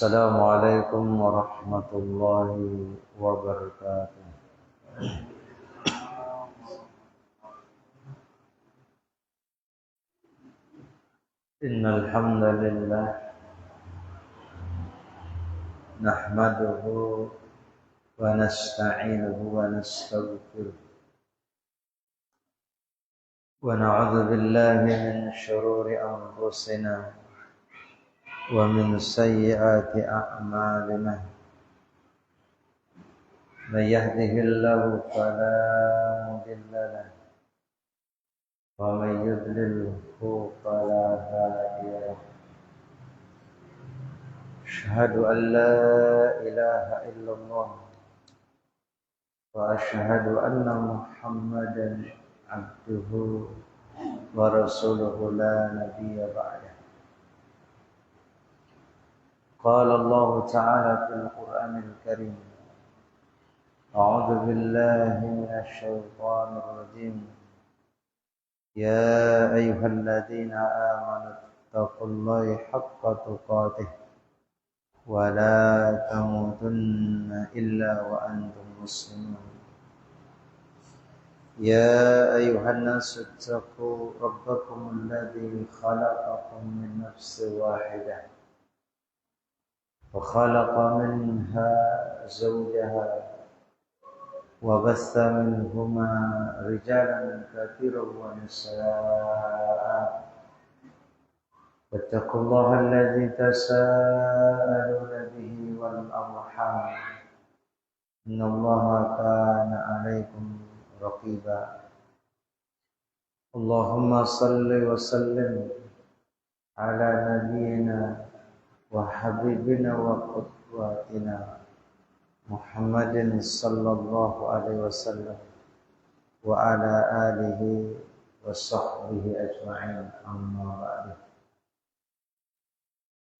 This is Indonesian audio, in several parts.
Assalamualaikum warahmatullahi wabarakatuh. Innal hamdalillah nahmaduhu wa nasta'inuhu wa nastaghfiruh wa na'udzu billahi min shururi anfusina wa min sayyiati a'malina. Man yahdihillahu fala mudilla lahu wa man yudlilhu fala hadiya lahu. Asyhadu an la ilaha illallah wa asyhadu anna Muhammadan abduhu wa rasuluhu la nabiyya ba'dah. Qala Allah Ta'ala fil Qur'anil Karim. A'udzu billahi minasy syaithanir rajim. Ya ayyuhalladzina amanu taqullaha haqqa tuqatih wa la tamutunna illa wa antum muslimun. Ya ayyuhan nasu ittaqu rabbakum alladzi khalaqakum min nafsin wahidah wa khalaqa minha zawjaha وبث منهما رجالا كثيرا ونساء واتقوا الله الذي تساءلون به والأرحام إن الله كان عليكم رقيبا اللهم صل وسلم على نبينا وحبيبنا وقدوتنا Muhammadin sallallahu alaihi wasallam wa ala alihi wa sahbihi ajma'in, amma ba'du.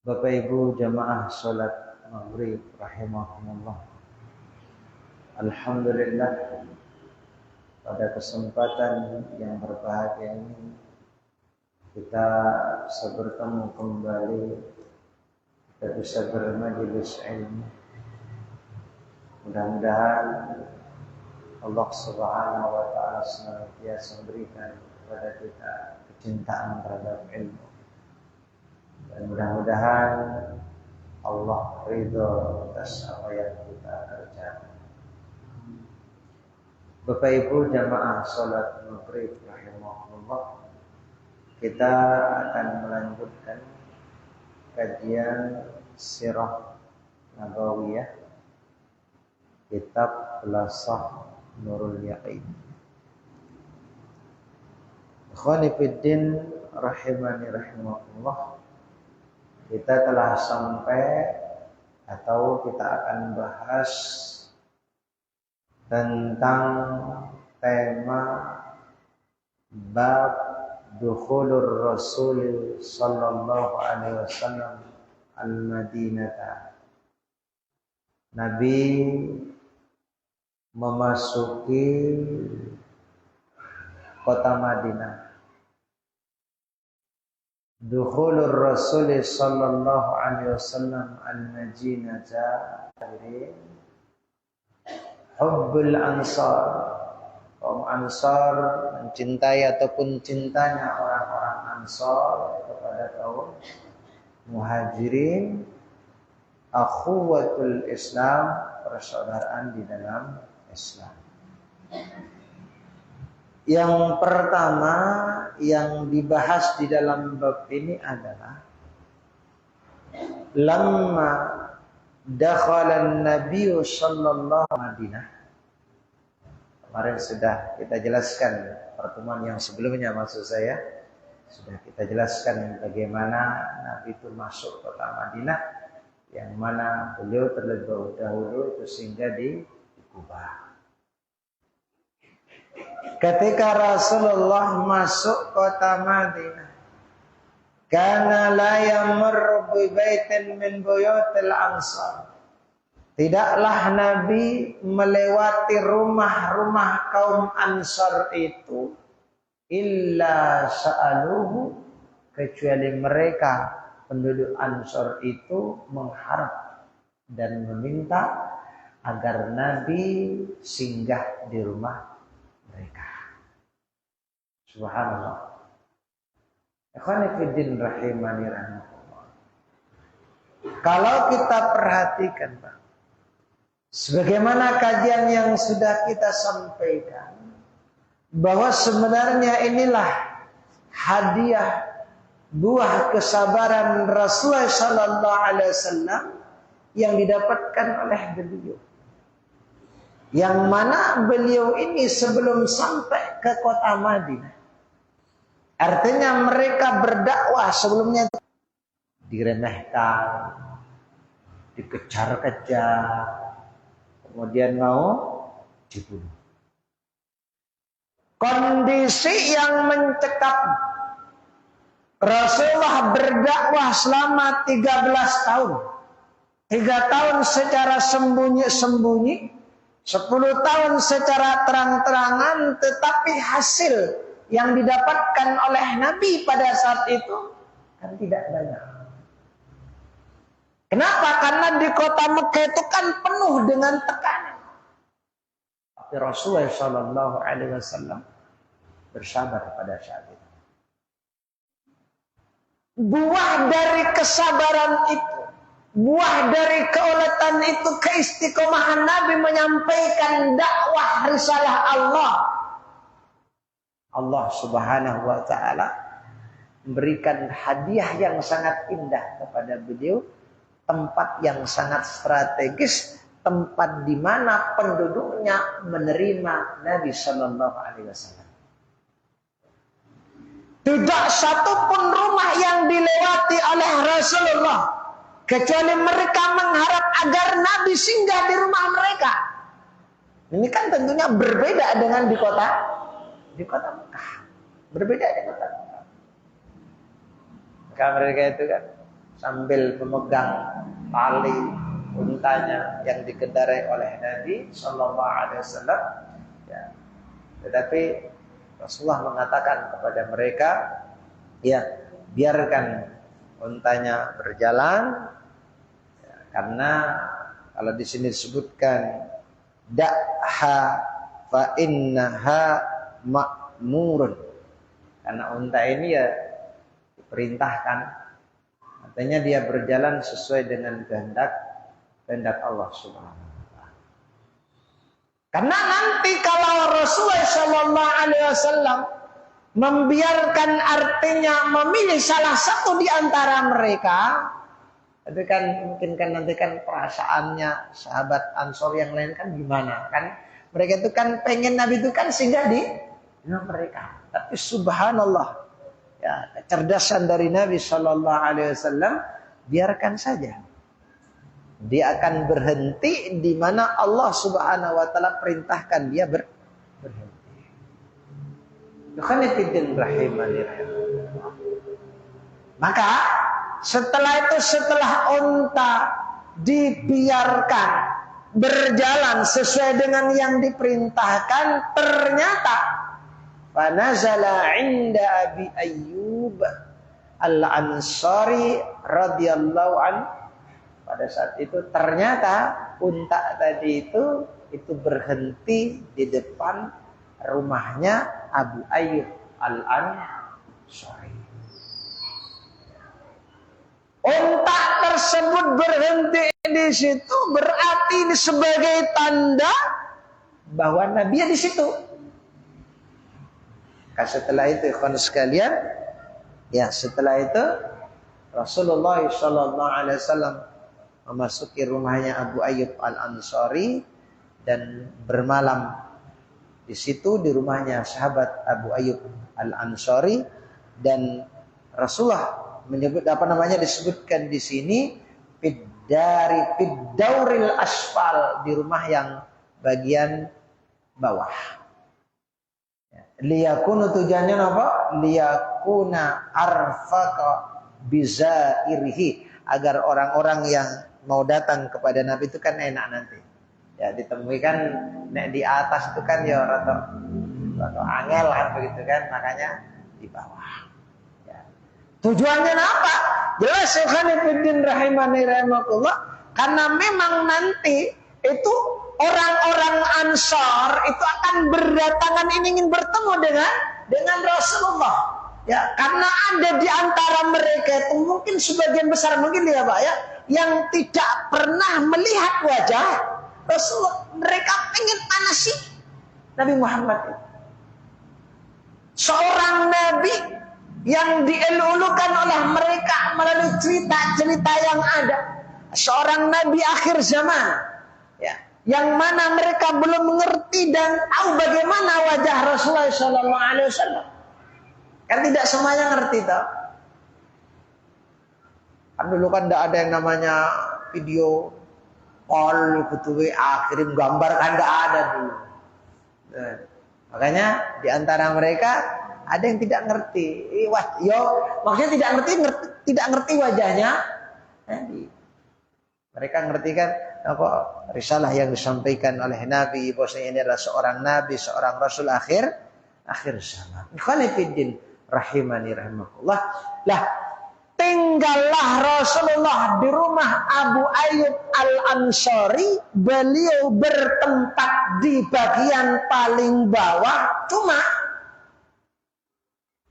Bapak Ibu jamaah salat maghrib rahimahumullah. Alhamdulillah, pada kesempatan yang berbahagia ini kita bisa bertemu kembali, kita bisa bermajelis ilmu. Mudah-mudahan Allah Subhanahu wa Ta'ala senantiasa memberikan kepada kita kecintaan terhadap ilmu, dan mudah-mudahan Allah ridho atas apa yang kita kerjakan. Bapak Ibu jamaah salat maghrib rahimahullah, kita akan melanjutkan kajian sirah nabawiyah, kitab Khulasah Nurul Yaqin. Ikhwani fiddin rahimani rahimakumullah, kita telah sampai atau kita akan bahas tentang tema bab dukhulur Rasul sallallahu alaihi wasallam al-Madinata. Nabi memasuki kota Madinah. Dukhulur Rasul sallallahu alaihi wasallam al-Madinata, hubbul ansar. Kaum Ansar mencintai ataupun cintanya orang-orang Ansar kepada kaum Muhajirin, akhuwatul Islam, persaudaraan di dalam Islam. Yang pertama yang dibahas di dalam bab ini adalah lamma dakhala an-nabiy sallallahu Madinah. Kemarin sudah kita jelaskan, pertemuan yang sebelumnya maksud saya sudah kita jelaskan bagaimana Nabi itu masuk kota Madinah, yang mana beliau terlebih dahulu itu singgah di Kubah. Ketika Rasulullah masuk kota Madinah, kana la yamurru bi baitin min buyutil ansar. Tidaklah Nabi melewati rumah-rumah kaum Ansar itu illa sa'aluhu, kecuali mereka penduduk Ansor itu mengharap dan meminta agar Nabi singgah di rumah mereka. Subhanallah. Ikhwani fiddin rahimani rahmatullah. Kalau kita perhatikan, Pak, sebagaimana kajian yang sudah kita sampaikan, bahwa sebenarnya inilah hadiah buah kesabaran Rasulullah sallallahu alaihi wasallam yang didapatkan oleh beliau. Yang mana beliau ini sebelum sampai ke kota Madinah, artinya mereka berdakwah sebelumnya diremehkan, dikejar-kejar, kemudian mau dibunuh. Kondisi yang mencekam. Rasulullah berdakwah selama 13 tahun. 3 tahun secara sembunyi-sembunyi, 10 tahun secara terang-terangan, tetapi hasil yang didapatkan oleh Nabi pada saat itu kan tidak banyak. Kenapa? Karena di kota Mekah itu kan penuh dengan tekanan. Tapi Rasulullah Shallallahu Alaihi Wasallam bersabar pada saat itu. Buah dari kesabaran itu, buah dari keuletan itu, keistiqomahan Nabi menyampaikan dakwah risalah Allah. Allah Subhanahu wa taala memberikan hadiah yang sangat indah kepada beliau, tempat yang sangat strategis, tempat di mana penduduknya menerima Nabi sallallahu alaihi wasallam. Tidak satu pun rumah yang dilewati oleh Rasulullah kecuali mereka mengharap agar Nabi singgah di rumah mereka. Ini kan tentunya berbeda dengan di kota Mekah. Berbeda di kota Mekah. Maka mereka itu kan sambil memegang tali untanya yang dikendarai oleh Nabi sallallahu alaihi wasallam, ya. Tetapi Rasulullah mengatakan kepada mereka, ya, biarkan untanya berjalan, ya, karena kalau di sini disebutkan da'ha fa innaha ma'murun, karena unta ini ya diperintahkan, artinya dia berjalan sesuai dengan kehendak Allah Subhanahu. Karena nanti kalau Rasulullah Shallallahu Alaihi Wasallam membiarkan, artinya memilih salah satu di antara mereka, itu kan mungkin kan nanti kan perasaannya sahabat Ansor yang lain kan gimana kan? Mereka itu kan pengen Nabi itu kan singgah di mereka. Tapi subhanallah, ya, kecerdasan dari Nabi Shallallahu Alaihi Wasallam, biarkan saja. Dia akan berhenti di mana Allah Subhanahu wa taala perintahkan dia berhenti. Maka setelah unta dibiarkan berjalan sesuai dengan yang diperintahkan, ternyata fanazala 'inda Abi Ayyub Al-Ansari radhiyallahu anhu. Pada saat itu ternyata unta tadi itu berhenti di depan rumahnya Abu Ayyub Al-Ansari. Unta tersebut berhenti di situ berarti ini sebagai tanda bahwa Nabi di situ. Setelah itu, ikhwan sekalian, ya, setelah itu Rasulullah sallallahu alaihi wasallam memasuki rumahnya Abu Ayyub Al-Ansari dan bermalam di situ di rumahnya sahabat Abu Ayyub Al-Ansari. Dan Rasulullah menyebut disebutkan di sini fiddauril asfal, di rumah yang bagian bawah. Liyakunu, tujuannya apa? Liyakuna arfaqa bizairihi, agar orang-orang yang mau datang kepada Nabi itu kan enak nanti. Ya, ditemui kan nek di atas itu kan ya rada angel kan begitu kan, makanya di bawah. Ya. Tujuannya apa? jelas ikhwanifiddin rahimani rahimakumullah, karena memang nanti itu orang-orang Ansar itu akan berdatangan ingin bertemu dengan Rasulullah. Ya, karena ada di antara mereka itu mungkin sebagian besar mungkin ya Pak ya, yang tidak pernah melihat wajah Rasulullah. Mereka ingin panasi Nabi Muhammad itu. Seorang Nabi yang dielulukan oleh mereka melalui cerita-cerita yang ada. Seorang Nabi akhir zaman, ya, yang mana mereka belum mengerti dan tahu bagaimana wajah Rasulullah SAW. Kan tidak semuanya ngerti tau. Kan dulu kan tidak ada yang namanya video call, gitu WA, kirim gambar, kan tidak ada dulu. Nah, makanya di antara mereka ada yang tidak ngerti. Maksudnya tidak ngerti wajahnya Nabi. Mereka ngerti kan apa risalah yang disampaikan oleh Nabi, bahwasanya ini adalah seorang Nabi, seorang Rasul akhir zaman. Ikhwanifiddin rahimani rahimakumullah. Lah, tinggallah Rasulullah di rumah Abu Ayyub Al-Ansari. Beliau bertempat di bagian paling bawah. Cuma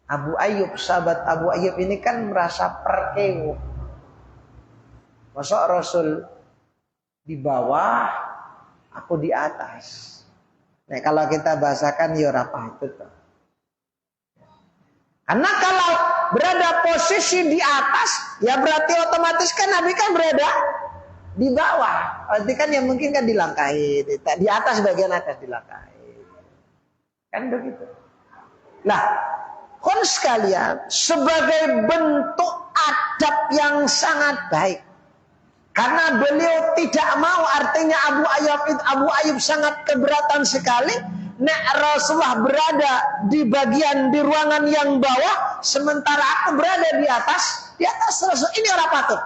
Abu Ayyub, sahabat Abu Ayyub ini kan merasa perkewuh. Masa Rasul di bawah, aku di atas. Nah, kalau kita bahasakan ya apa itu tuh. Karena kalau berada posisi di atas, ya berarti otomatis kan Nabi kan berada di bawah. Berarti kan yang mungkin kan dilangkahi, di atas, bagian atas dilangkahi. Kan begitu. Nah, kon sekalian, sebagai bentuk adab yang sangat baik, karena beliau tidak mau, artinya Abu Ayyub sangat keberatan sekali nek Rasulullah berada di ruangan yang bawah, sementara aku berada di atas Rasul. Ini orang patut.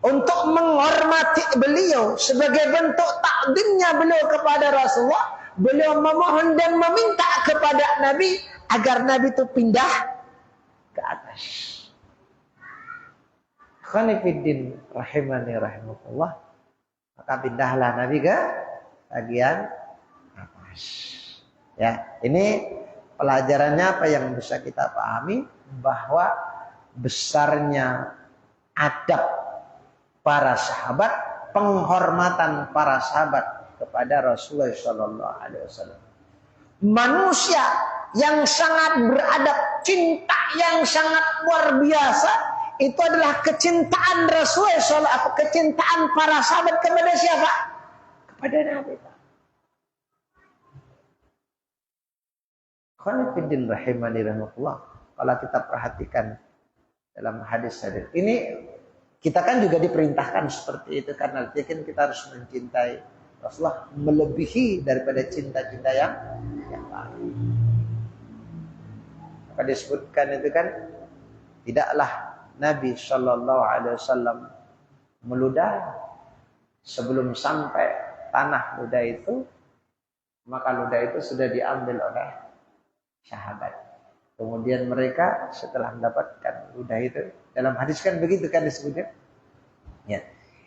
Untuk menghormati beliau sebagai bentuk takdimnya beliau kepada Rasulullah, beliau memohon dan meminta kepada Nabi agar Nabi itu pindah ke atas. Khonifuddin rahimani rahimakumullah. Maka pindahlah Nabi ke bagian atas. Ya, ini pelajarannya apa yang bisa kita pahami, bahwa besarnya adab para sahabat, penghormatan para sahabat kepada Rasulullah SAW. Manusia yang sangat beradab, cinta yang sangat luar biasa, itu adalah kecintaan Rasulullah SAW, kecintaan para sahabat kepada siapa? Kepada Nabi. Khonifuddin rahimani rahimakumullah. Kalau kita perhatikan dalam hadis ini, kita kan juga diperintahkan seperti itu, karena kan kita harus mencintai Rasulullah melebihi daripada cinta-cinta yang lain. Maka disebutkan itu kan, tidaklah Nabi Shallallahu Alaihi Wasallam meludah sebelum sampai tanah ludah itu, maka ludah itu sudah diambil oleh sahabat. Kemudian mereka setelah mendapatkan ludah itu, dalam hadis kan begitu kan disebutnya, ya,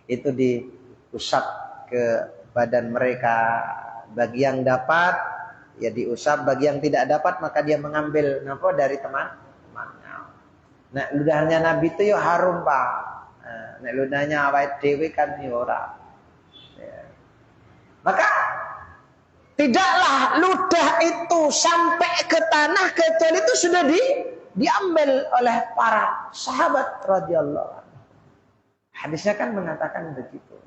itu diusap ke badan mereka. Bagi yang dapat ya diusap, bagi yang tidak dapat maka dia mengambil dari teman-temannya. Nah, ludahnya Nabi itu yo harum Pak. Nah, ludahnya awake dhewe kan yo ora. Ya. Maka tidaklah ludah itu sampai ke tanah kecuali itu sudah diambil oleh para sahabat radhiyallahu anhu. Hadisnya kan mengatakan begitu.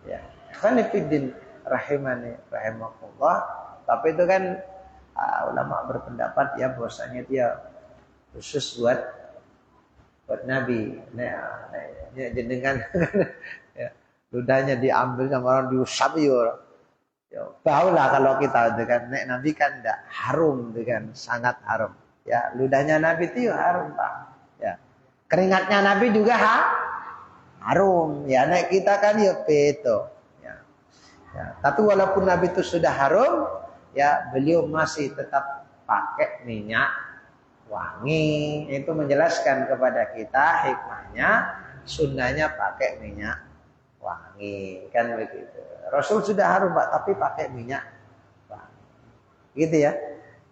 Ya, khonifuddin rahimani rahimakumullah. Tapi itu kan ulama berpendapat ya bahwasanya dia khusus buat Nabi. Nah, jenengan ya, ludahnya diambil sama orang diusap ya. Baulah kalau kita dengan Nabi kan enggak harum, dengan sangat harum. Ya, ludahnya Nabi itu harum Pak. Ya. Keringatnya Nabi juga harum. Ya, nek kita kan ya beto. Ya. Ya, tapi walaupun Nabi itu sudah harum, ya beliau masih tetap pakai minyak wangi. Itu menjelaskan kepada kita hikmahnya sunnahnya pakai minyak wangi, kan begitu. Rasul sudah harum Pak, tapi pakai minyak wangi, gitu ya.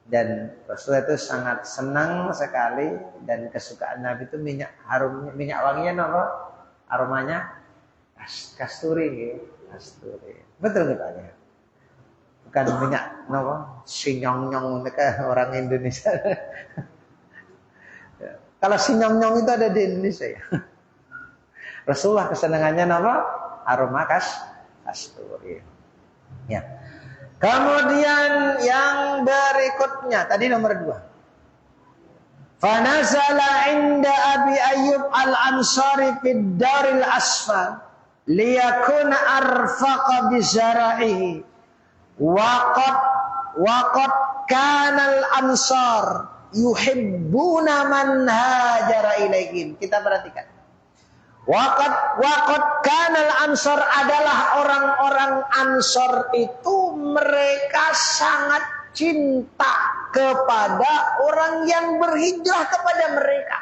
Dan Rasul itu sangat senang sekali, dan kesukaan Nabi itu minyak harum, minyak wanginya apa? Aromanya kasturi, gitu. Kasturi. Betul nggak Pak? Bukan minyak apa? Sinyong-nyong mereka orang Indonesia. Kalau sinyong-nyong itu ada di Indonesia ya. Rasulullah kesenangannya apa? Aroma kasturi. Ya. Kemudian yang berikutnya tadi nomor 2. Fanazala inda Abi Ayyub al-Ansari fid daril asfal liyakuna arfaqa bizara'ihi waqad kana al-ansar yuhibbuna man hajara ilaihim. Kita perhatikan. Waqad kanal ansor adalah orang-orang Ansor itu mereka sangat cinta kepada orang yang berhijrah kepada mereka.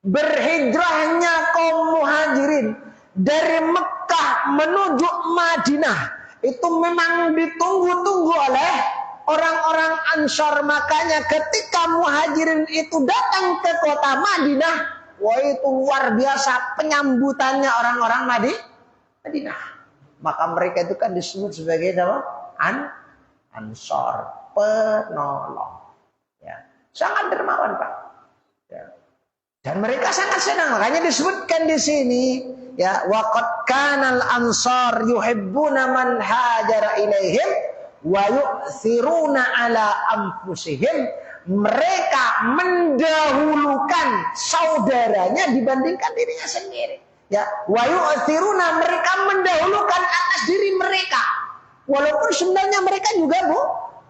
Berhijrahnya kaum Muhajirin dari Mekah menuju Madinah itu memang ditunggu-tunggu oleh orang-orang Ansor. Makanya ketika Muhajirin itu datang ke kota Madinah, wah itu luar biasa penyambutannya orang-orang Madinah. Maka mereka itu kan disebut sebagai apa? Ansor, penolong. Ya, sangat dermawan Pak. Ya. Dan mereka sangat senang, makanya disebutkan di sini, ya, waqad kanal ansar yuhibbuna man hajara ilaihim wa yu'thiruna ala anfusihim. Mereka mendahulukan saudaranya dibandingkan dirinya sendiri. Ya, wa yu'thiruna, mereka mendahulukan atas diri mereka. Walaupun sebenarnya mereka juga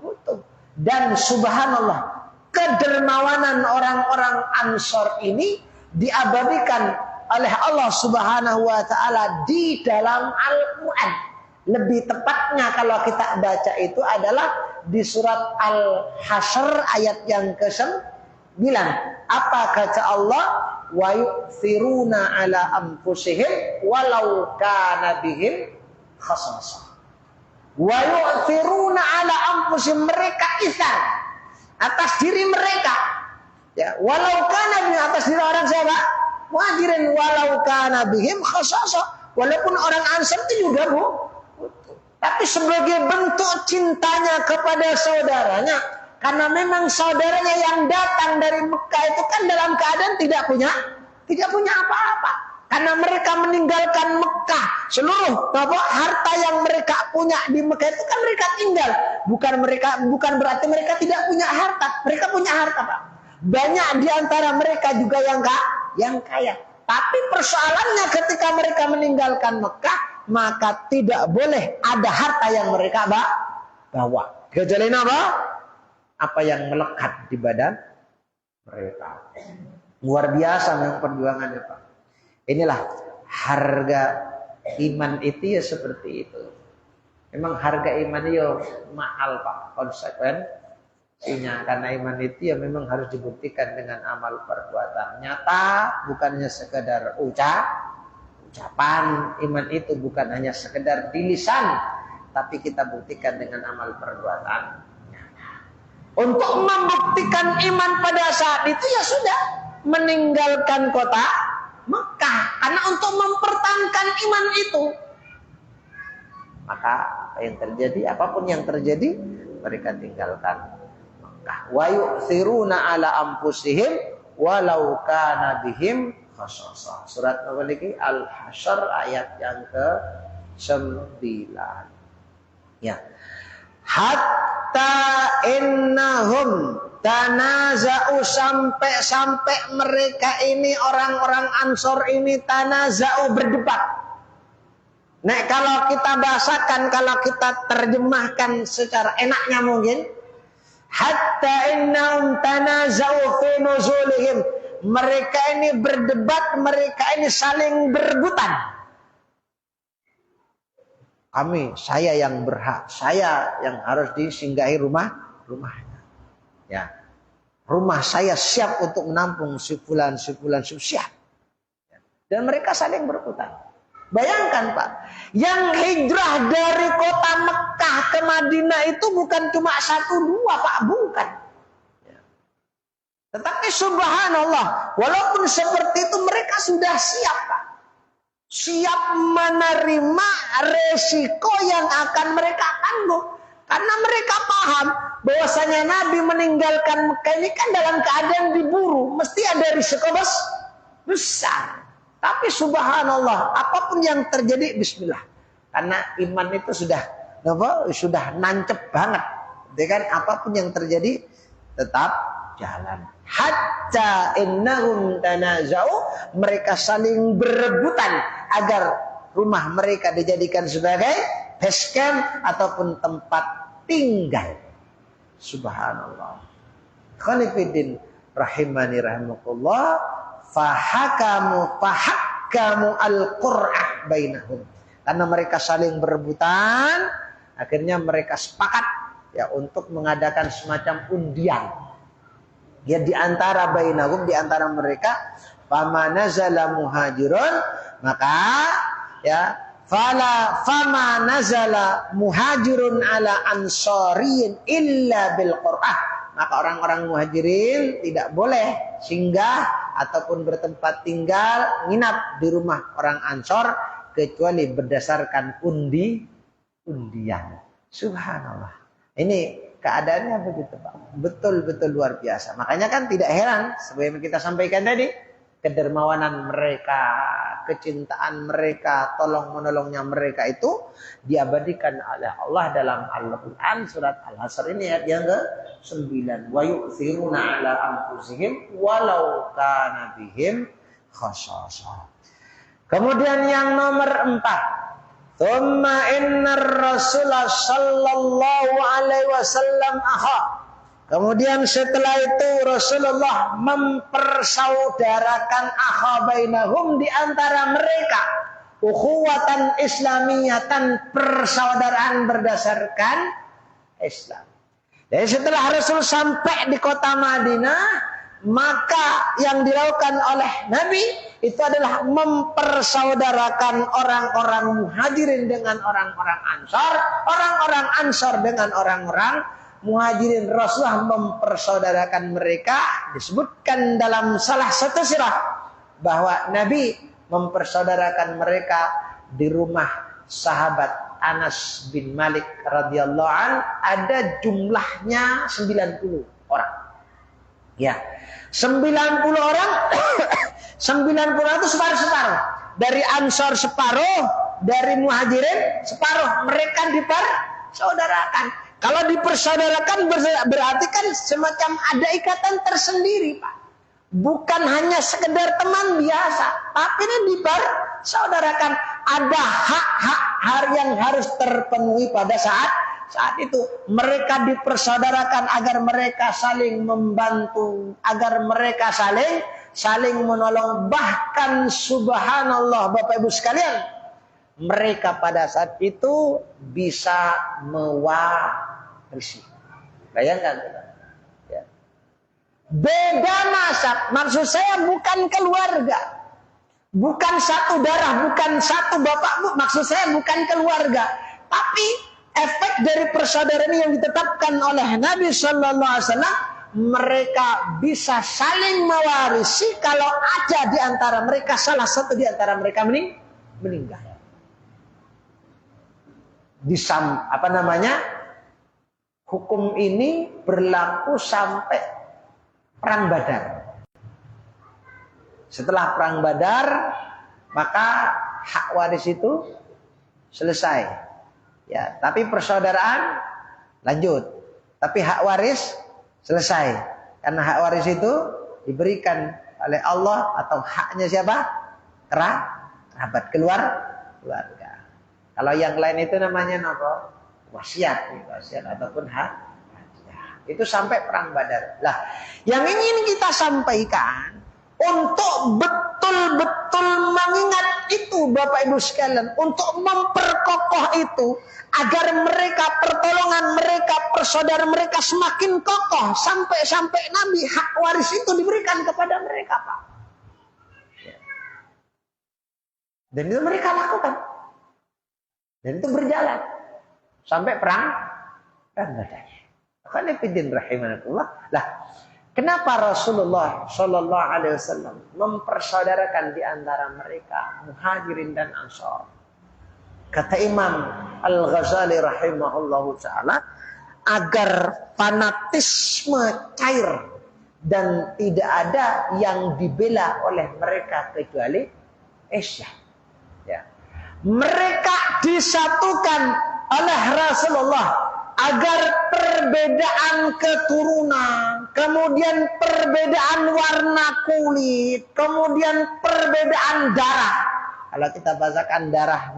butuh. Dan subhanallah, kedermawanan orang-orang Ansor ini diabadikan oleh Allah Subhanahu wa taala di dalam Al-Qur'an. Lebih tepatnya kalau kita baca itu adalah di surat Al-Hasyr ayat yang ke-9. Apa kata Allah? Wa yu'thiruna ala anfusihim walau kana bihim khasasah. Wa yu'thiruna ala anfusihim, mereka isar atas diri mereka. Ya, walau kana bihim, atas diri orang siapa? Muhajirin, walau kana bihim khasasah. Walaupun orang Ansar itu juga tapi sebagai bentuk cintanya kepada saudaranya, karena memang saudaranya yang datang dari Mekah itu kan dalam keadaan tidak punya apa-apa. Karena mereka meninggalkan Mekah, seluruh harta yang mereka punya di Mekah itu kan mereka tinggal. Bukan berarti mereka tidak punya harta. Mereka punya harta Pak. Banyak di antara mereka juga yang kaya. Tapi persoalannya ketika mereka meninggalkan Mekah, maka tidak boleh ada harta yang mereka bawa. Kecuali apa? Apa yang melekat di badan mereka. Luar biasa memang perjuangannya Pak. Inilah harga iman itu ya seperti itu. Memang harga iman itu mahal Pak. Konsekuensinya. Karena iman itu ya memang harus dibuktikan dengan amal perbuatan nyata. Bukannya sekedar ucapan. Iman itu bukan hanya sekedar di lisan, tapi kita buktikan dengan amal perbuatan. Untuk membuktikan iman pada saat itu ya sudah meninggalkan kota Mekah, karena untuk mempertahankan iman itu. Maka apa yang terjadi, apapun yang terjadi, mereka tinggalkan Mekah. Wa yu'thiruna ala anfusihim walau kana bihim khasasah. Surat apa lagi? Al-Hasyr ayat yang ke-9. Ya. Hatta innahum tanaza'u, sampai mereka ini orang-orang Ansor ini tanaza'u, berdebat. Nah, kalau kita bahasakan, kalau kita terjemahkan secara enaknya mungkin, hatta innahum tanaza'u fi nuzulihim, mereka ini berdebat, mereka ini saling berebutan. Saya yang berhak, saya yang harus disinggahi rumahnya. Ya. rumah saya siap untuk menampung sebulan siap. Dan mereka saling berebutan. Bayangkan Pak, yang hijrah dari kota Mekah ke Madinah itu bukan cuma 1-2 Pak, bukan. Tetapi subhanallah, walaupun seperti itu mereka sudah siap Pak. Siap menerima resiko yang akan mereka tanggung. Karena mereka paham bahwasanya Nabi meninggalkan Mekah ini kan dalam keadaan diburu. Mesti ada risiko besar. Tapi subhanallah, apapun yang terjadi bismillah. Karena iman itu sudah nancep banget. Jadi kan apapun yang terjadi tetap jalan. Hatta innahum tanaza'u, mereka saling berebutan agar rumah mereka dijadikan sebagai base camp ataupun tempat tinggal. Subhanallah. Khalifiddin rahimani rahimakumullah, fahakamu al-qur'ah bainahum. Karena mereka saling berebutan, akhirnya mereka sepakat ya untuk mengadakan semacam undian. Ya di antara bainahum, di antara mereka, fama nazala muhajirun, maka ya fama nazala muhajirun ala ansariyin illa bil qur'ah. Maka orang-orang muhajirin tidak boleh singgah ataupun bertempat tinggal, nginap di rumah orang Ansor kecuali berdasarkan undian. Subhanallah. Ini keadaannya begitu Pak. Betul-betul luar biasa. Makanya kan tidak heran, sebagaimana kita sampaikan tadi, kedermawanan mereka, kecintaan mereka, tolong menolongnya mereka itu diabadikan oleh Allah dalam Al-Quran surat Al-Hasr ini ayat yang ke-9. Wa yu'thiruna ala anfusihim walau kana bihim khasasah. Kemudian yang nomor 4. Thumma innar Rasulullah sallallahu alaihi wasallam Kemudian setelah itu Rasulullah mempersaudarakan bainahum di antara mereka. Ukhuwatan islamiyatan, persaudaraan berdasarkan Islam. Jadi setelah Rasul sampai di kota Madinah, maka yang dilakukan oleh Nabi itu adalah mempersaudarakan orang-orang muhajirin dengan orang-orang Ansor, orang-orang Ansor dengan orang-orang muhajirin. Rasulullah mempersaudarakan mereka. Disebutkan dalam salah satu sirah bahwa Nabi mempersaudarakan mereka di rumah sahabat Anas bin Malik radhiyallahu an. Ada jumlahnya 90 orang. Ya, 90 orang. 90 itu separuh-separuh. Dari Ansor separuh, dari muhajirin separuh. Mereka dipersaudarakan. Kalau dipersaudarakan berarti kan semacam ada ikatan tersendiri Pak. Bukan hanya sekedar teman biasa, tapi ini dipersaudarakan. Ada hak-hak yang harus terpenuhi pada saat itu. Mereka dipersaudarakan agar mereka saling membantu, agar mereka saling menolong. Bahkan subhanallah Bapak Ibu sekalian, mereka pada saat itu bisa mewarisi. Bayangkan ya. Beda nasab, maksud saya bukan keluarga, bukan satu darah, bukan satu bapak bu, maksud saya bukan keluarga, tapi efek dari persaudaraan yang ditetapkan oleh Nabi Sallallahu Alaihi Wasallam, mereka bisa saling mewarisi kalau ada di antara mereka salah satu di antara mereka meninggal. Hukum ini berlaku sampai perang Badar. Setelah perang Badar, maka hak waris itu selesai. Ya, tapi persaudaraan lanjut. Tapi hak waris selesai. Karena hak waris itu diberikan oleh Allah atau haknya siapa? Kerabat keluarga. Kalau yang lain itu namanya apa? Wasiat ataupun hak. Itu sampai perang Badar. Lah, yang ingin kita sampaikan untuk betul-betul mengingat itu itu Bapak Ibu sekalian, untuk memperkokoh itu agar mereka, pertolongan mereka, persaudara mereka semakin kokoh sampai Nabi hak waris itu diberikan kepada mereka, Pak. Dan itu mereka lakukan. Dan itu berjalan sampai perang Badar. Karena fidin rahimanallah. Lah, kenapa Rasulullah Shallallahu Alaihi Wasallam mempersaudarakan di antara mereka Muhajirin dan Ansor? Kata Imam Al-Ghazali rahimahullahu taala, agar fanatisme cair dan tidak ada yang dibela oleh mereka kecuali Islam. Ya. Mereka disatukan oleh Rasulullah agar perbedaan keturunan, kemudian perbedaan warna kulit, kemudian perbedaan darah. Kalau kita bahasakan darah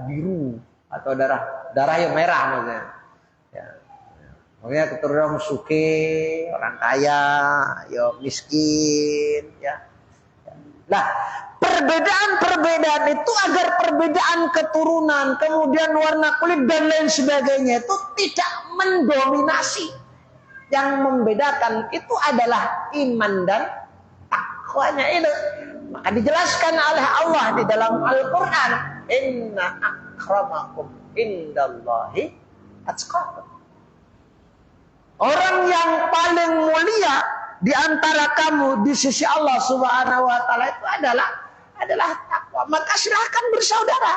biru atau darah yang merah maksudnya. Ya. Makanya keturunan suke, orang kaya, ya miskin, ya. Nah, perbedaan itu agar perbedaan keturunan, kemudian warna kulit dan lain sebagainya itu tidak mendominasi. Yang membedakan itu adalah iman dan takwanya itu. Maka dijelaskan oleh Allah di dalam Al-Quran, inna akramakum indallahi atqakum. Orang yang paling mulia di antara kamu di sisi Allah Subhanahu wa taala itu adalah takwa. Maka silakan bersaudara.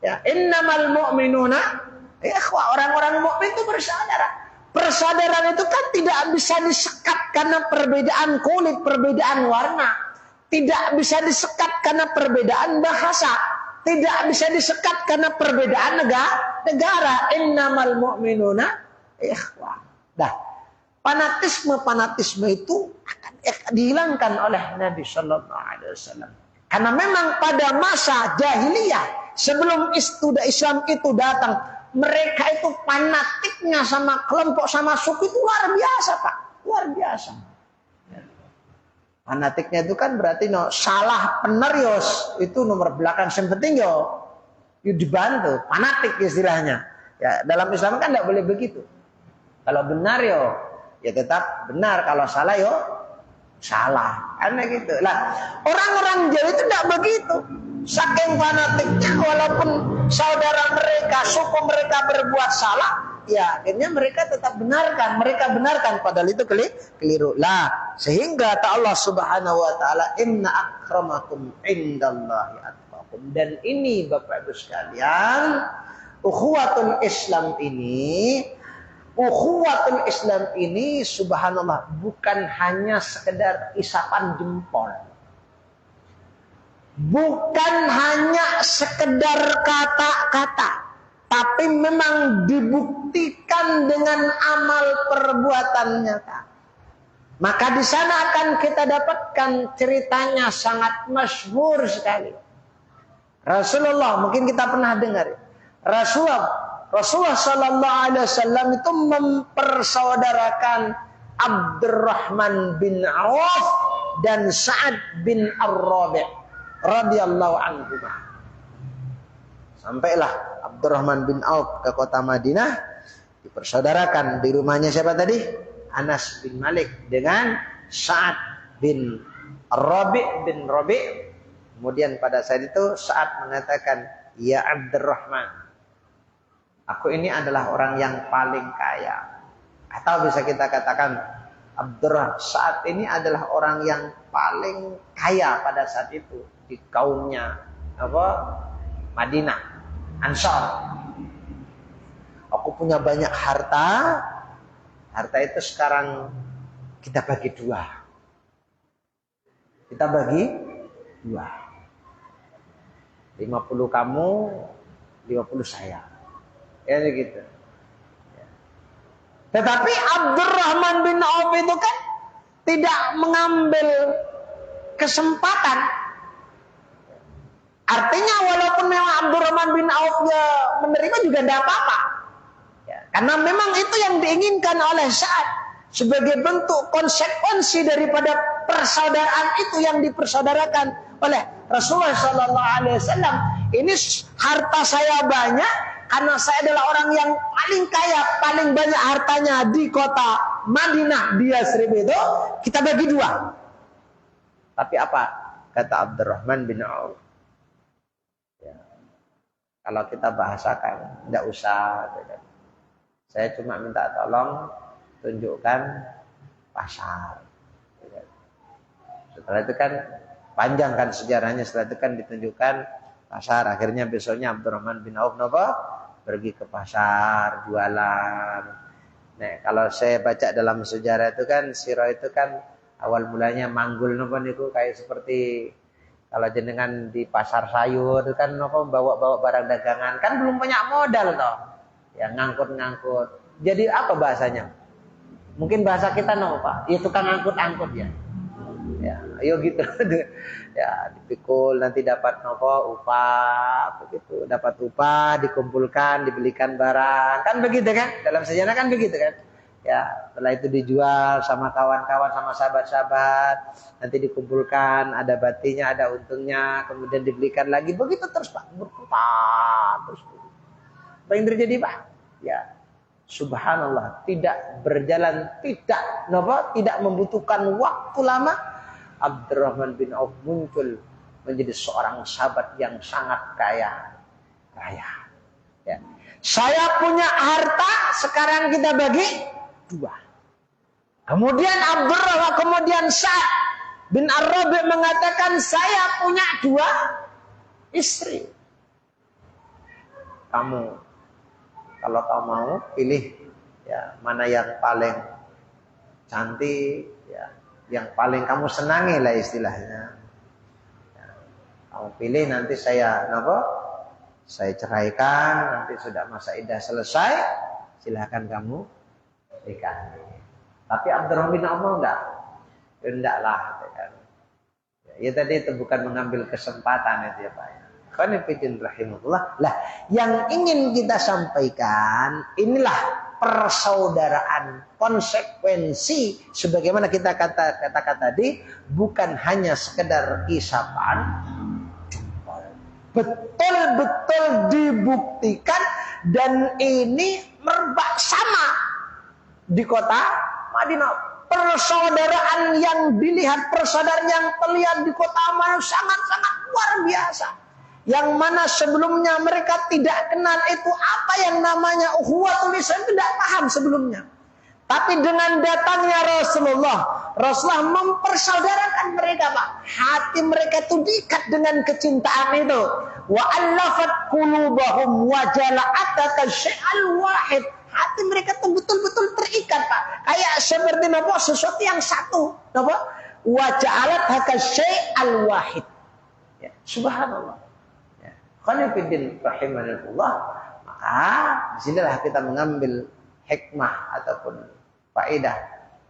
Ya, innamal mu'minuna ikhwah, orang-orang mukmin itu bersaudara. Persaudaraan itu kan tidak bisa disekat karena perbedaan kulit, perbedaan warna. Tidak bisa disekat karena perbedaan bahasa. Tidak bisa disekat karena perbedaan negara. Innamal mu'minuna ikhwah. Dah. Fanatisme itu akan dihilangkan oleh Nabi Shallallahu Alaihi Wasallam. Karena memang pada masa jahiliyah sebelum Islam itu datang, mereka itu fanatiknya sama kelompok, sama suku itu luar biasa, Pak, luar biasa. Fanatiknya itu kan berarti salah penerios itu nomor belakang yang penting yo dibantu, fanatik istilahnya. Ya dalam Islam kan tidak boleh begitu. Kalau benar ya tetap benar, kalau salah salah, karena gitu lah. Orang-orang Jawa itu tidak begitu, saking fanatiknya, walaupun saudara mereka, suku mereka berbuat salah, ya akhirnya mereka tetap benarkan, padahal itu keliru lah. Sehingga kata Allah Subhanahu wa taala, inna akramakum indallahi atqakum. Dan ini Bapak Ibu sekalian, ukhuwatul Islam ini subhanallah bukan hanya sekedar isapan jempol. Bukan hanya sekedar kata-kata, tapi memang dibuktikan dengan amal perbuatan nyata. Maka di sana akan kita dapatkan ceritanya sangat masyhur sekali. Rasulullah, mungkin kita pernah dengar. Rasulullah Sallallahu Alaihi Wasallam itu mempersaudarakan Abdurrahman bin Auf dan Sa'ad bin Ar-Rabi' radhiyallahu anhu. Sampailah Abdurrahman bin Auf ke kota Madinah, dipersaudarakan di rumahnya siapa tadi? Anas bin Malik dengan Sa'ad bin Ar-Rabi' bin Rabi'. Kemudian pada saat itu Sa'ad mengatakan, ya Abdurrahman, aku ini adalah orang yang paling kaya. Atau bisa kita katakan Abdurrahman saat ini adalah orang yang paling kaya pada saat itu di kaumnya Madinah, Ansar. Aku punya banyak harta. Harta itu sekarang kita bagi dua. Kita bagi dua. 50 kamu, 50 saya. Ya gitu. Tetapi Abdurrahman bin Auf itu kan tidak mengambil kesempatan. Artinya walaupun memang Abdurrahman bin Auf menerima juga tidak apa-apa. Ya, karena memang itu yang diinginkan oleh Sa'ad sebagai bentuk konsekuensi daripada persaudaraan itu yang dipersaudarakan oleh Rasulullah Shallallahu Alaihi Wasallam, ini harta saya banyak karena saya adalah orang yang paling kaya, paling banyak hartanya di kota Madinah, di Yasrib itu, kita bagi dua. Tapi apa kata Abdurrahman bin Auf? Ya, kalau kita bahasakan, tidak usah. Saya cuma minta tolong tunjukkan pasar. Setelah itu kan panjang kan sejarahnya. Setelah itu kan ditunjukkan pasar. Akhirnya besoknya Abdurrahman bin Auf pergi ke pasar jualan. Nah, kalau saya baca dalam sejarah itu kan sirah itu kan awal mulanya manggul nopo niku kayak seperti kalau jenengan di pasar sayur itu kan nopo bawa barang dagangan kan belum punya modal toh. Ya ngangkut. Jadi apa bahasanya? Mungkin bahasa kita nopo Pak? Ya tukang angkut ya. Ya, ayo gitu. Ya, dipikul nanti dapat nopo upah begitu. Dapat upah dikumpulkan, dibelikan barang. Kan begitu kan? Dalam sejarah kan begitu kan? Ya, setelah itu dijual sama kawan-kawan, sama sahabat-sahabat. Nanti dikumpulkan, ada batinya, ada untungnya, kemudian dibelikan lagi. Begitu terus Pak, berputar terus. Apa yang terjadi Pak? Ya, subhanallah, tidak berjalan, tidak membutuhkan waktu lama. Abdurrahman bin Auf muncul menjadi seorang sahabat yang sangat kaya raya. Ya. Saya punya harta, sekarang kita bagi dua. Kemudian kemudian Sa'ad bin Ar-Rabi mengatakan, saya punya dua istri. Kamu, kalau kamu mau pilih ya mana yang paling cantik, ya, yang paling kamu senangi lah istilahnya. Ya, kamu pilih nanti saya ceraikan, nanti sudah masa iddah selesai, silahkan kamu nikahi. Tapi Abdurrahman bin Auf enggak lah. Ya tadi itu bukan mengambil kesempatan itu ya Pak. Qanifidin rahimahullah. Lah, yang ingin kita sampaikan inilah persaudaraan, konsekuensi sebagaimana kita katakan tadi, bukan hanya sekedar isapan, betul-betul dibuktikan dan ini merebak sama di kota Madinah. Persaudaraan yang dilihat, persaudaraan yang terlihat di kota Madinah sangat-sangat luar biasa. Yang mana sebelumnya mereka tidak kenal itu apa yang namanya ukhuwatul Islam, tidak paham sebelumnya. Tapi dengan datangnya Rasulullah mempersaudarakan mereka Pak. Hati mereka itu diikat dengan kecintaan itu. Wa allafat qulubahum wa jala'at kasyai'al wahid. Hati mereka itu betul-betul terikat Pak. Kayak seperti sesuatu yang satu. Wa ja'alat kasyai'al wahid. Ya, subhanallah. Ya. Qanifidin rahimahullah. Maka disinilah kita mengambil hikmah ataupun faedah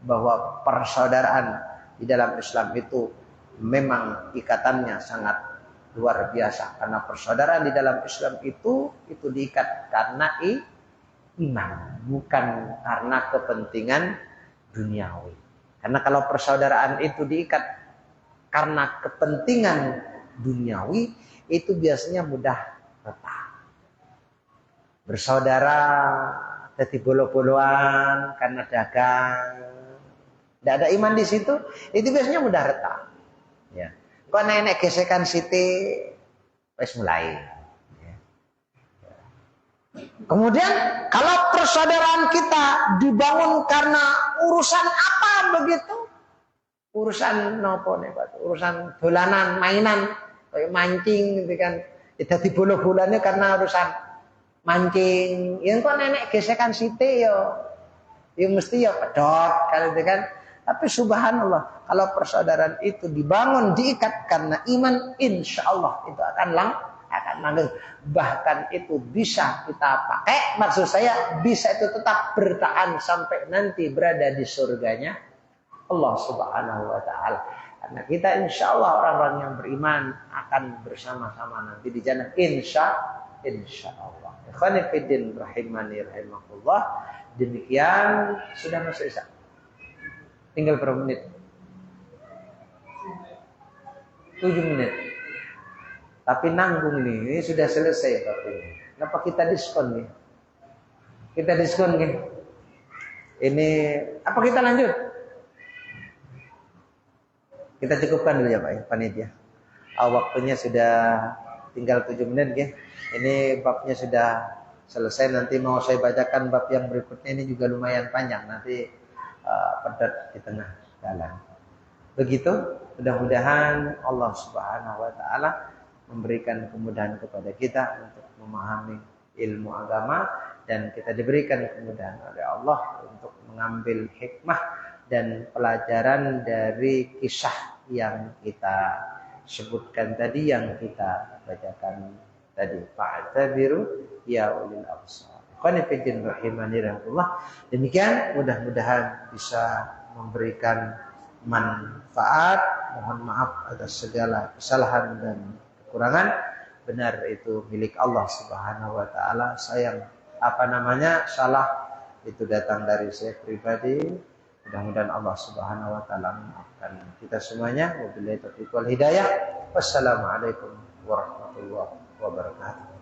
bahwa persaudaraan di dalam Islam itu memang ikatannya sangat luar biasa. Karena persaudaraan di dalam Islam itu diikat karena iman, bukan karena kepentingan duniawi. Karena kalau persaudaraan itu diikat karena kepentingan duniawi, itu biasanya mudah retak. Bersaudara jadi bolo-boloan karena dagang, tidak ada iman di situ, itu biasanya mudah retak. Ya, kok nenek gesekan siti, wes mulai. Ya. Kemudian kalau persaudaraan kita dibangun karena urusan apa begitu, urusan nopo nih Pak, urusan dolanan, mainan, kayak mancing, gitu kan, jadi bolo-bolannya karena urusan mancing, yang kok nenek gesekan siti yo mesti ya pedot kalau itu kan. Tapi subhanallah, kalau persaudaraan itu dibangun, diikat karena iman, insya Allah itu akan langgeng. Bahkan itu bisa kita pakai, maksud saya bisa itu tetap bertahan sampai nanti berada di surganya Allah Subhanahu Wa Taala. Karena kita insya Allah orang-orang yang beriman akan bersama-sama nanti di jannah, insya Allah. Khonifidin rahimani rahimahullah. Demikian sudah masuk isya. Tinggal berapa menit? 7 menit. Tapi nanggung nih, ini sudah selesai bab ini. Kenapa kita diskon nih? Kita diskon nih. Ini apa kita lanjut? Kita cukupkan dulu ya Pak ya, panitia. Waktunya sudah tinggal 7 menit ya. Ini babnya sudah selesai. Nanti mau saya bacakan bab yang berikutnya, ini juga lumayan panjang. Nanti padat di tengah jalan. Begitu, mudah-mudahan Allah Subhanahu wa taala memberikan kemudahan kepada kita untuk memahami ilmu agama, dan kita diberikan kemudahan oleh Allah untuk mengambil hikmah dan pelajaran dari kisah yang kita sebutkan tadi, yang kita bacakan tadi. Fa'tabiru ya ulil absar. Qanifidin rahimahullah. Demikian, mudah-mudahan bisa memberikan manfaat. Mohon maaf atas segala kesalahan dan kekurangan. Benar itu milik Allah Subhanahu wa taala. Sayang salah itu datang dari saya pribadi. Mudah-mudahan Allah Subhanahu wa taala memaafkan kita semuanya. Wabillahi taufiq wal hidayah. Wassalamualaikum warahmatullahi wabarakatuh.